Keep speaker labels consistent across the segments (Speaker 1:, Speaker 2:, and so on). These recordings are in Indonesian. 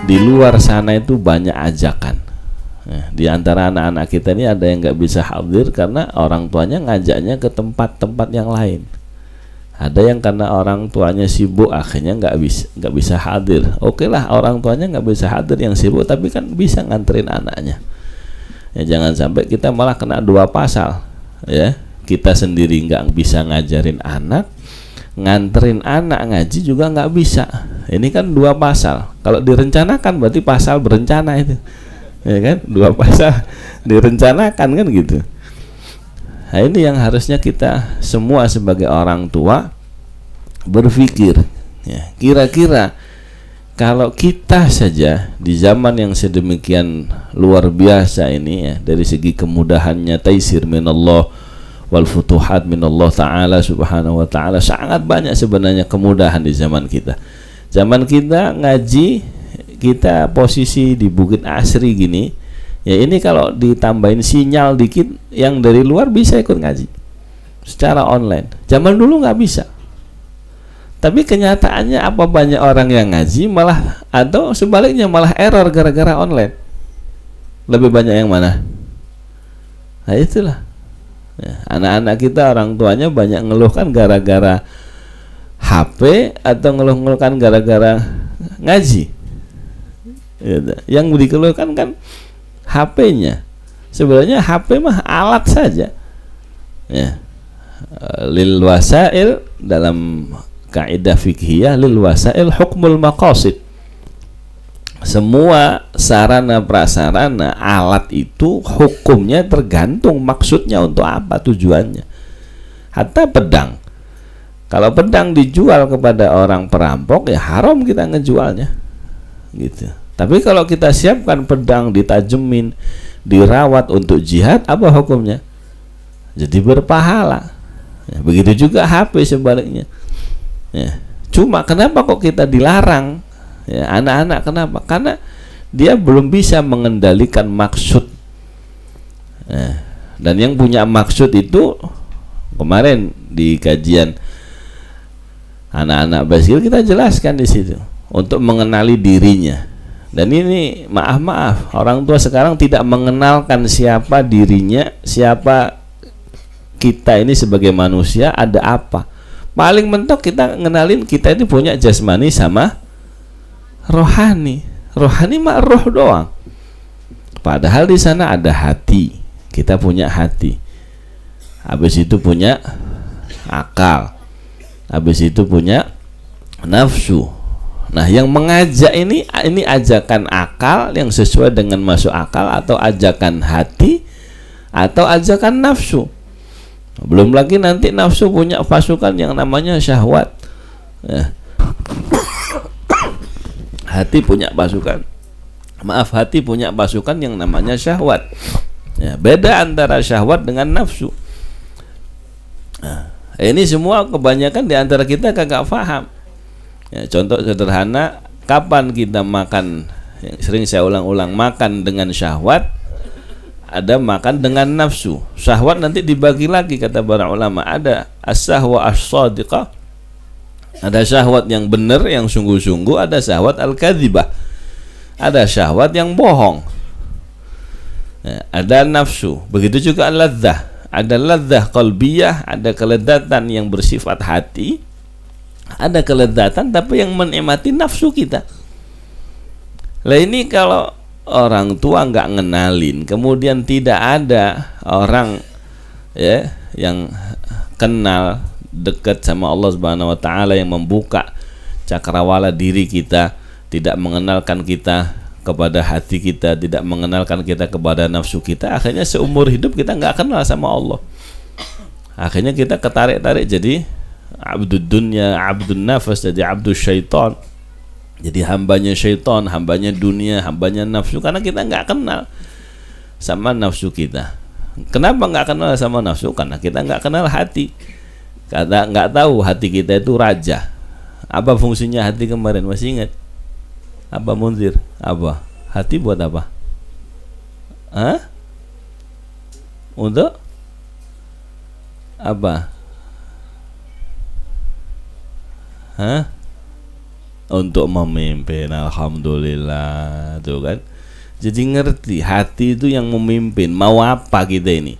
Speaker 1: di luar sana itu banyak ajakan. Di antara anak-anak kita ini ada yang nggak bisa hadir karena orang tuanya ngajaknya ke tempat-tempat yang lain. Ada yang karena orang tuanya sibuk akhirnya nggak bisa hadir. Oke lah, orang tuanya nggak bisa hadir yang sibuk, tapi kan bisa nganterin anaknya. Ya, jangan sampai kita malah kena dua pasal. Ya, kita sendiri nggak bisa ngajarin anak, nganterin anak ngaji juga nggak bisa. Ini kan dua pasal. Kalau direncanakan berarti pasal berencana itu. Ya kan, dua pasal direncanakan kan gitu. Nah, ini yang harusnya kita semua sebagai orang tua berpikir, ya, kira-kira kalau kita saja di zaman yang sedemikian luar biasa ini, ya, dari segi kemudahannya, taisir minallah wal futuhat minallah ta'ala subhanahu wa ta'ala, sangat banyak sebenarnya kemudahan di zaman kita. Zaman kita ngaji, kita posisi di Bukit Asri gini, ya, ini kalau ditambahin sinyal dikit, yang dari luar bisa ikut ngaji secara online. Zaman dulu nggak bisa. Tapi kenyataannya apa, banyak orang yang ngaji malah, atau sebaliknya malah error gara-gara online. Lebih banyak yang mana? Nah itulah, ya, anak-anak kita orang tuanya banyak ngeluhkan gara-gara HP atau ngeluhkan gara-gara ngaji. Yang dikeluhkan kan HP-nya. Sebenarnya HP mah alat saja. Ya. Lil wasail, dalam kaidah fikhiyah, lil wasail hukmul maqasid. Semua sarana prasarana alat itu hukumnya tergantung maksudnya untuk apa, tujuannya. Hatta pedang. Kalau pedang dijual kepada orang perampok, ya haram kita ngejualnya. Gitu. Tapi kalau kita siapkan pedang, ditajemin, dirawat untuk jihad, apa hukumnya? Jadi berpahala. Ya, begitu juga HP sebaliknya. Ya. Cuma kenapa kok kita dilarang? Ya, anak-anak kenapa? Karena dia belum bisa mengendalikan maksud. Ya. Dan yang punya maksud itu, kemarin di kajian anak-anak basil kita jelaskan di situ, untuk mengenali dirinya. Dan ini maaf, orang tua sekarang tidak mengenalkan siapa dirinya, siapa kita ini sebagai manusia, ada apa. Paling mentok kita ngenalin kita ini punya jasmani sama rohani. Rohani mah roh doang. Padahal di sana ada hati. Kita punya hati. Habis itu punya akal. Habis itu punya nafsu. Nah, yang mengajak ini ajakan akal yang sesuai dengan masuk akal, atau ajakan hati, atau ajakan nafsu. Belum lagi nanti nafsu punya pasukan yang namanya syahwat. Ya. Hati punya pasukan yang namanya syahwat. Ya, beda antara syahwat dengan nafsu. Nah, ini semua kebanyakan di antara kita kagak paham. Ya, contoh sederhana, kapan kita makan, yang sering saya ulang-ulang, makan dengan syahwat, ada makan dengan nafsu. Syahwat nanti dibagi lagi, kata para ulama, ada as-sahwa as-sadiqah, ada syahwat yang benar, yang sungguh-sungguh, ada syahwat al-kadzibah, ada syahwat yang bohong. Ya, ada nafsu. Begitu juga al-ladzah, ada ladzah qalbiyah, ada kelezatan yang bersifat hati, ada kelezatan tapi yang menikmati nafsu kita. Lah ini kalau orang tua nggak ngenalin, kemudian tidak ada orang, ya, yang kenal dekat sama Allah Subhanahu wa taala, yang membuka cakrawala diri kita, tidak mengenalkan kita kepada hati kita, tidak mengenalkan kita kepada nafsu kita, akhirnya seumur hidup kita nggak kenal sama Allah. Akhirnya kita ketarik-tarik jadi abdud dunya, abdun nafas, jadi abdus syaitan, jadi hambanya syaitan, hambanya dunia, hambanya nafsu, karena kita nggak kenal sama nafsu kita. Kenapa nggak kenal sama nafsu? Karena kita nggak kenal hati, karena nggak tahu hati kita itu raja. Apa fungsinya hati kemarin, masih ingat? Apa Munzir? Apa? Hati buat apa? Hah? Untuk apa? Hah? untuk memimpin. Alhamdulillah, tuh kan. Jadi ngerti hati itu yang memimpin. Mau apa kita ini?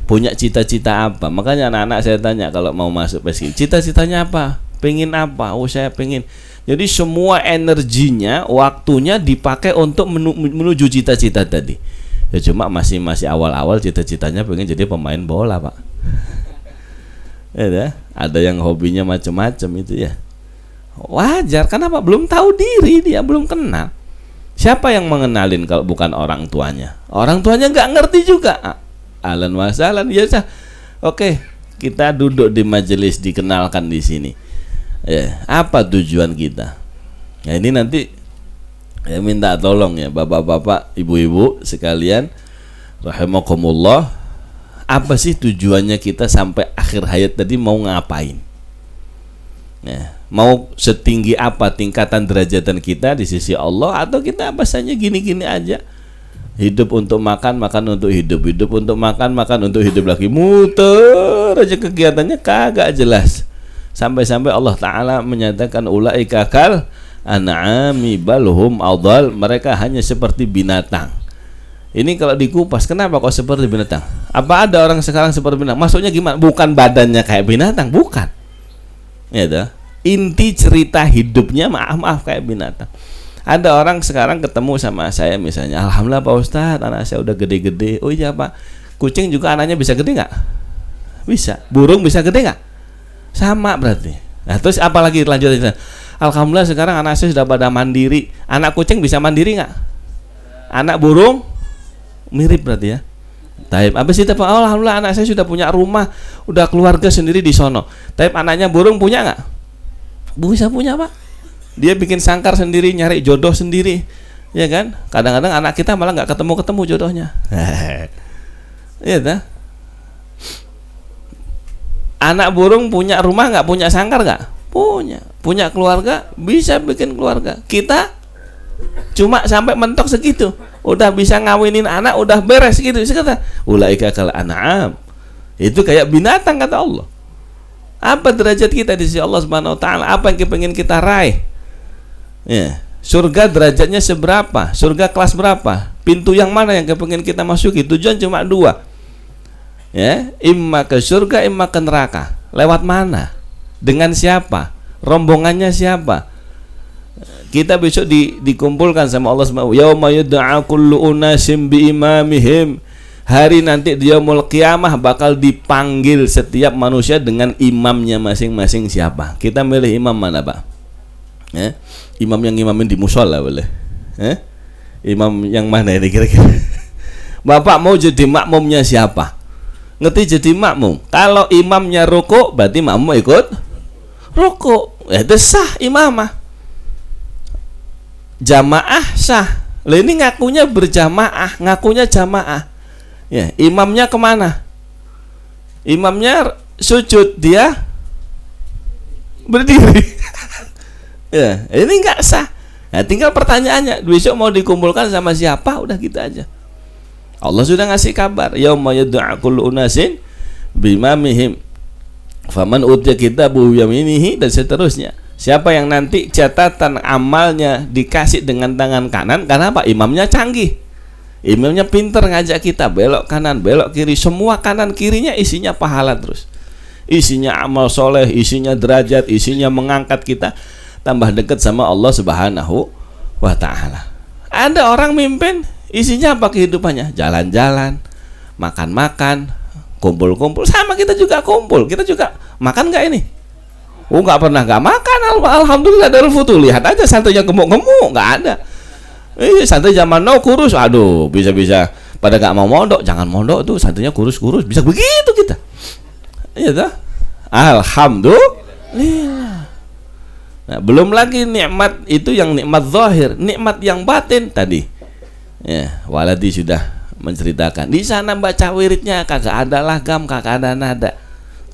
Speaker 1: Punya cita-cita apa? Makanya anak-anak saya tanya kalau mau masuk PSI, cita-citanya apa? Pengen apa? Oh, saya pengen. Jadi semua energinya, waktunya dipakai untuk menuju cita-cita tadi. Ya cuma masih awal-awal cita-citanya pengen jadi pemain bola, Pak. Ya, ada yang hobinya macam-macam itu ya. Wajar, kenapa? Belum tahu diri, dia belum kenal. Siapa yang mengenalin kalau bukan orang tuanya? Orang tuanya nggak ngerti juga. Ahlan wa sahlan, ya sah. Oke, kita duduk di majelis dikenalkan di sini. Ya, apa tujuan kita? Ya ini nanti ya minta tolong ya bapak-bapak, ibu-ibu sekalian, rahimakumullah. Apa sih tujuannya kita sampai akhir hayat tadi mau ngapain? Ya, mau setinggi apa tingkatan derajatan kita di sisi Allah, atau kita apa saja gini-gini aja? Hidup untuk makan, makan untuk hidup, hidup untuk makan, makan untuk hidup lagi, muter aja kegiatannya kagak jelas. Sampai-sampai Allah Ta'ala menyatakan ulaika kal an'ami balhum adhal, mereka hanya seperti binatang. Ini kalau dikupas, kenapa kok seperti binatang? Apa ada orang sekarang seperti binatang? Maksudnya gimana? Bukan badannya kayak binatang, bukan. Ya dah. Inti cerita hidupnya maaf kayak binatang. Ada orang sekarang ketemu sama saya misalnya, alhamdulillah Pak Ustadz, anak saya udah gede-gede. Oh iya Pak, kucing juga anaknya bisa gede nggak? Bisa. Burung bisa gede nggak? Sama berarti. Nah terus apalagi lanjutannya? Alhamdulillah sekarang anak saya sudah pada mandiri. Anak kucing bisa mandiri nggak? Anak burung mirip berarti ya. Taib. Habis itu Pak, alhamdulillah anak saya sudah punya rumah, udah keluarga sendiri di sono. Taib, anaknya burung punya nggak? Bisa punya Pak. Dia bikin sangkar sendiri, nyari jodoh sendiri, ya kan? Kadang-kadang anak kita malah nggak ketemu jodohnya. Iya dah. Anak burung punya rumah nggak? Punya sangkar nggak? Punya. Punya keluarga, bisa bikin keluarga. Kita cuma sampai mentok segitu, udah bisa ngawinin anak, udah beres gitu. Kata ulaika kal an'am, itu kayak binatang kata Allah. Apa derajat kita di sisi Allah Subhanahu wa taala? Apa yang pengen kita raih? Ya, surga derajatnya seberapa? Surga kelas berapa? Pintu yang mana yang pengen kita masuki? Tujuan cuma dua. Ya, imma ke surga, imma ke neraka. Lewat mana? Dengan siapa? Rombongannya siapa? Kita besok dikumpulkan sama Allah Subhanahu wa taala. Yauma yud'a kullu unasim bi imamihim. Hari nanti di yaumul qiyamah bakal dipanggil setiap manusia dengan imamnya masing-masing siapa. Kita milih imam mana, Pak? Imam yang imamin di mushola boleh? Imam yang mana ini kira-kira? Bapak mau jadi makmumnya siapa? Ngerti jadi makmum? Kalau imamnya rukuk, berarti makmum ikut rukuk. Itu sah imamah. Jamaah sah. Lah ini ngakunya berjamaah, ngakunya jamaah. Ya, imamnya kemana? Imamnya sujud, dia berdiri. Ya, ini nggak sah. Nah, tinggal pertanyaannya, besok mau dikumpulkan sama siapa? Udah gitu aja. Allah sudah ngasih kabar, yauma yad'a kullu unasin bimamihim faman utiya kitabahu yaminihi, dan seterusnya. Siapa yang nanti catatan amalnya dikasih dengan tangan kanan, karena apa? Imamnya canggih. Imamnya pinter ngajak kita belok kanan, belok kiri, semua kanan kirinya isinya pahala terus. Isinya amal soleh, isinya derajat, isinya mengangkat kita tambah dekat sama Allah Subhanahu wa taala. Ada orang mimpin, isinya apa kehidupannya? Jalan-jalan, makan-makan, kumpul-kumpul. Sama kita juga kumpul, kita juga makan nggak ini? Oh nggak pernah nggak makan, alhamdulillah Darul Futuh. Lihat aja santunya gemuk-gemuk, nggak ada. Santai zaman now kurus, aduh bisa-bisa pada nggak mau mondok, jangan mondok tuh santunya kurus-kurus, bisa begitu kita. Iya dah. Alhamdulillah. Nah, belum lagi nikmat itu yang nikmat zahir, nikmat yang batin tadi. Ya, Waladi sudah menceritakan. Di sana baca wiridnya kagak ada lagam, kagak ada nada.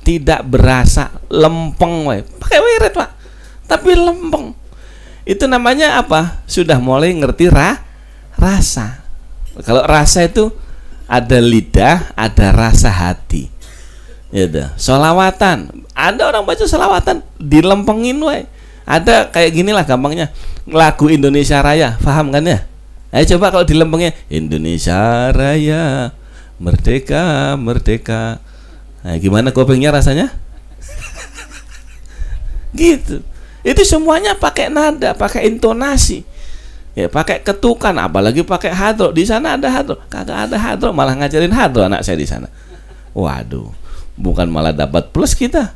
Speaker 1: Tidak berasa, lempeng we. Pakai wirid, Pak. Tapi lempeng. Itu namanya apa? Sudah mulai ngerti rasa. Kalau rasa itu ada lidah, ada rasa hati. Ya dah. Sholawatan. Ada orang baca sholawatan dilempengin we. Ada kayak gini lah gampangnya, lagu Indonesia Raya, paham kan ya? Ayo coba kalau dilempengnya Indonesia Raya, merdeka, merdeka. Nah, gimana kupingnya rasanya? Gitu. Itu semuanya pakai nada, pakai intonasi. Ya, pakai ketukan, apalagi pakai hadro. Di sana ada hadro, kagak ada hadro, malah ngajarin hadro anak saya di sana. Waduh, bukan malah dapat plus kita.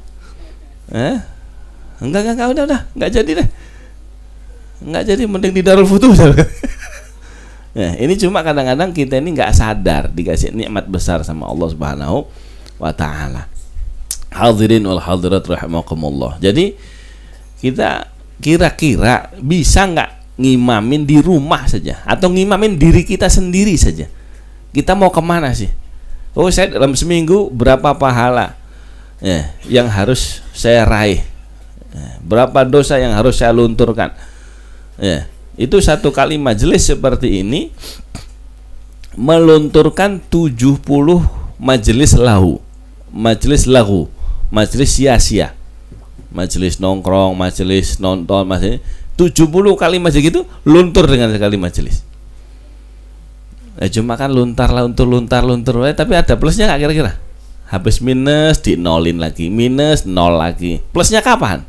Speaker 1: Enggak, udah, enggak jadi deh. Enggak jadi, mending di Darul Futuh. Nah, ini cuma kadang-kadang kita ini enggak sadar dikasih nikmat besar sama Allah Subhanahu wa taala. Hadirin wal hadirat rahimakumullah. Jadi kita kira-kira bisa nggak ngimamin di rumah saja atau ngimamin diri kita sendiri saja? Kita mau kemana sih? Oh, saya dalam seminggu berapa pahala yang harus saya raih? Berapa dosa yang harus saya lunturkan? Itu satu kali majelis seperti ini melunturkan 70 majelis lahu. Majelis lahu, majelis sia-sia, majelis nongkrong, majelis nonton, majelis 70 kali majelis gitu luntur dengan sekali majelis. Cuma kan luntar, tapi ada plusnya nggak kira-kira? Habis minus di nolin lagi, minus nol lagi. Plusnya kapan?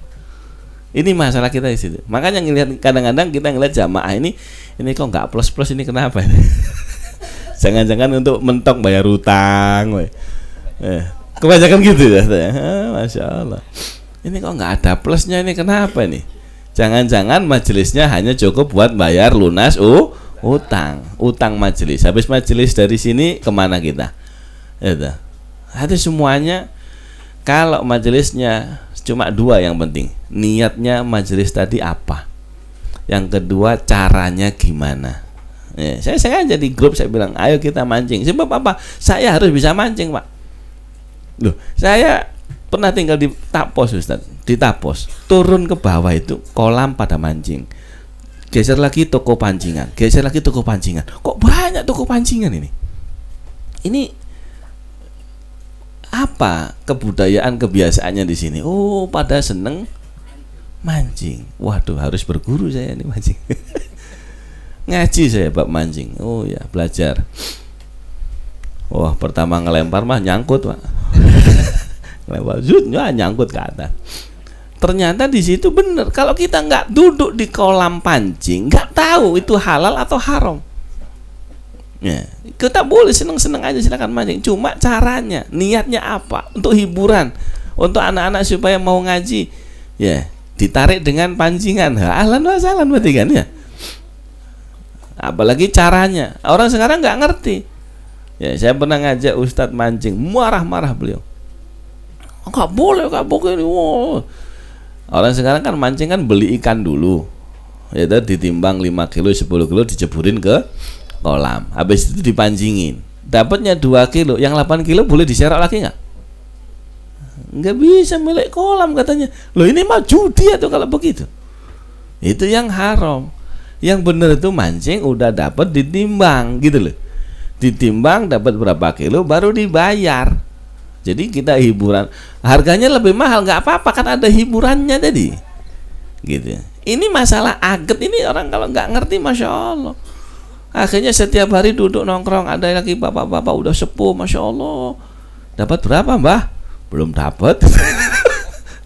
Speaker 1: Ini masalah kita di situ. Makanya ngelihat, kadang-kadang kita ngelihat jamaah ini kok nggak plus ini kenapa? Jangan-jangan untuk mentok bayar utang, kebanyakan gitu ya. Masya Allah. Ini kok nggak ada plusnya, ini kenapa nih? Jangan-jangan majelisnya hanya cukup buat bayar lunas utang majelis. Habis majelis dari sini kemana kita? Itu semuanya. Kalau majelisnya cuma dua yang penting, niatnya majelis tadi apa, yang kedua caranya gimana. Saya aja di grup saya bilang, ayo kita mancing. Sebab apa? Saya harus bisa mancing, Pak. Loh, saya pernah tinggal di Tapos, Ustaz. Di Tapos, turun ke bawah itu kolam pada mancing. Geser lagi toko pancingan, geser lagi toko pancingan. Kok banyak toko pancingan ini? Ini apa kebudayaan kebiasaannya di sini? Oh, pada seneng mancing. Waduh, harus berguru saya nih mancing. Ngaji saya bab mancing. Oh ya, belajar. Wah, pertama ngelempar mah nyangkut, Pak. Nyangkut ke atas. Ternyata di situ bener. Kalau kita nggak duduk di kolam pancing, nggak tahu itu halal atau haram. Kita boleh seneng-seneng aja silakan mancing. Cuma caranya, niatnya apa? Untuk hiburan, untuk anak-anak supaya mau ngaji, ditarik dengan pancingan. Ahlan wa sahlan berarti kan ya. Apalagi caranya. Orang sekarang nggak ngerti. Saya pernah ngajak Ustadz mancing, marah-marah beliau. Nggak boleh. Wow. Orang sekarang kan mancing kan beli ikan dulu, ditimbang 5 kilo, 10 kilo, diceburin ke kolam. Habis itu dipancingin. Dapatnya 2 kilo, yang 8 kilo boleh diserok lagi nggak? Nggak bisa, milik kolam katanya. Loh, ini mah judi atau kalau begitu? Itu yang haram. Yang benar itu mancing udah dapat ditimbang gitu loh. Ditimbang dapat berapa kilo baru dibayar. Jadi kita hiburan, harganya lebih mahal nggak apa-apa kan ada hiburannya tadi. Gitu. Ini masalah aget ini orang kalau nggak ngerti, masya Allah. Akhirnya setiap hari duduk nongkrong, ada lagi bapak-bapak udah sepuh, masya Allah. Dapat berapa, Mbah? Belum dapat.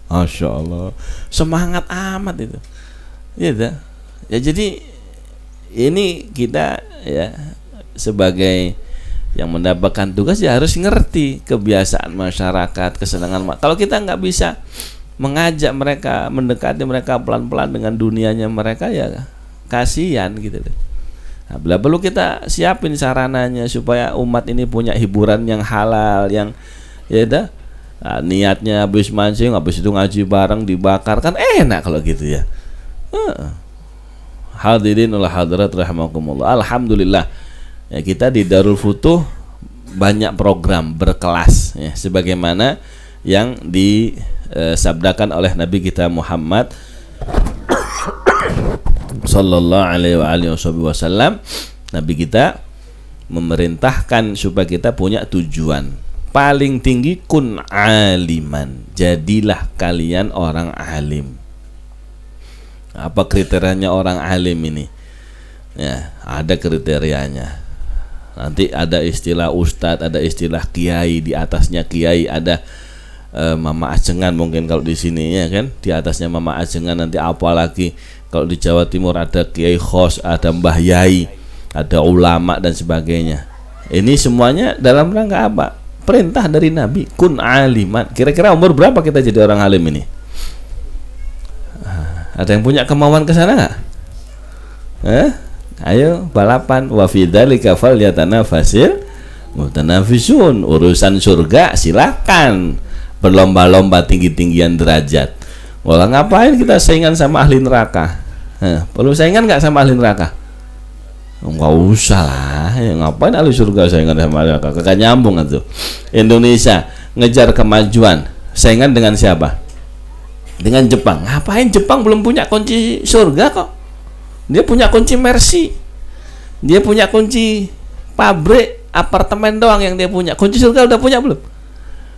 Speaker 1: Masya Allah. Semangat amat itu. Gitu. Ya jadi ini kita sebagai yang mendapatkan tugas harus ngerti kebiasaan masyarakat, kesenangan. Kalau kita nggak bisa mengajak mereka, mendekati mereka pelan-pelan dengan dunianya mereka, kasihan gitu deh. Nah, bila perlu kita siapin sarananya supaya umat ini punya hiburan yang halal, yang niatnya habis mancing, habis itu ngaji bareng, dibakar, kan enak kalau gitu ya. Hadirin wal hadirat rahimakumullah. Alhamdulillah kita di Darul Futuh banyak program berkelas sebagaimana yang disabdakan oleh Nabi kita Muhammad sallallahu alaihi wasallam. Nabi kita memerintahkan supaya kita punya tujuan paling tinggi, kun aliman, jadilah kalian orang alim. Apa kriterianya orang alim ini? Ya, ada kriterianya. Nanti ada istilah ustadz, ada istilah kiai, di atasnya kiai ada mama ajengan mungkin kalau di sini ya kan, di atasnya mama ajengan. Nanti apalagi kalau di Jawa Timur ada kiai khos, ada mbah yai, ada ulama dan sebagainya. Ini semuanya dalam rangka apa? Perintah dari Nabi, kun aliman. Kira-kira umur berapa kita jadi orang alim ini? Ada yang punya kemauan ke sana nggak? Ayo balapan. Wa fi dzalika falyatanafasil mutanafisun. Urusan surga silakan berlomba-lomba tinggi-tinggian derajat. Walau ngapain kita saingan sama ahli neraka? Perlu saingan nggak sama ahli neraka? Nggak usah lah. Ya, ngapain ahli surga saingan sama ahli neraka? Kagak nyambung itu. Indonesia ngejar kemajuan, saingan dengan siapa? Dengan Jepang. Ngapain Jepang belum punya kunci surga kok? Dia punya kunci Mercy. Dia punya kunci pabrik, apartemen doang yang dia punya. Kunci surga udah punya belum?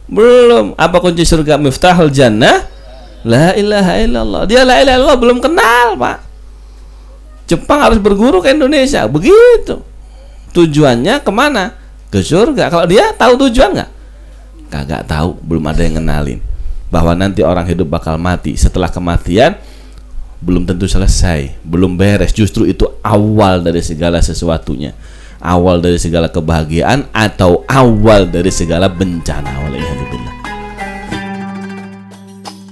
Speaker 1: Belum. Apa kunci surga? Miftahul Jannah, la ilaha illallah. Dia la ilaha illallah belum kenal, Pak. Jepang harus berguru ke Indonesia. Begitu. Tujuannya kemana? Ke surga. Kalau dia tahu tujuan nggak? Kagak tahu. Belum ada yang kenalin bahwa nanti orang hidup bakal mati. Setelah kematian belum tentu selesai, belum beres. Justru itu awal dari segala sesuatunya, awal dari segala kebahagiaan atau awal dari segala bencana. Walaikumsalam.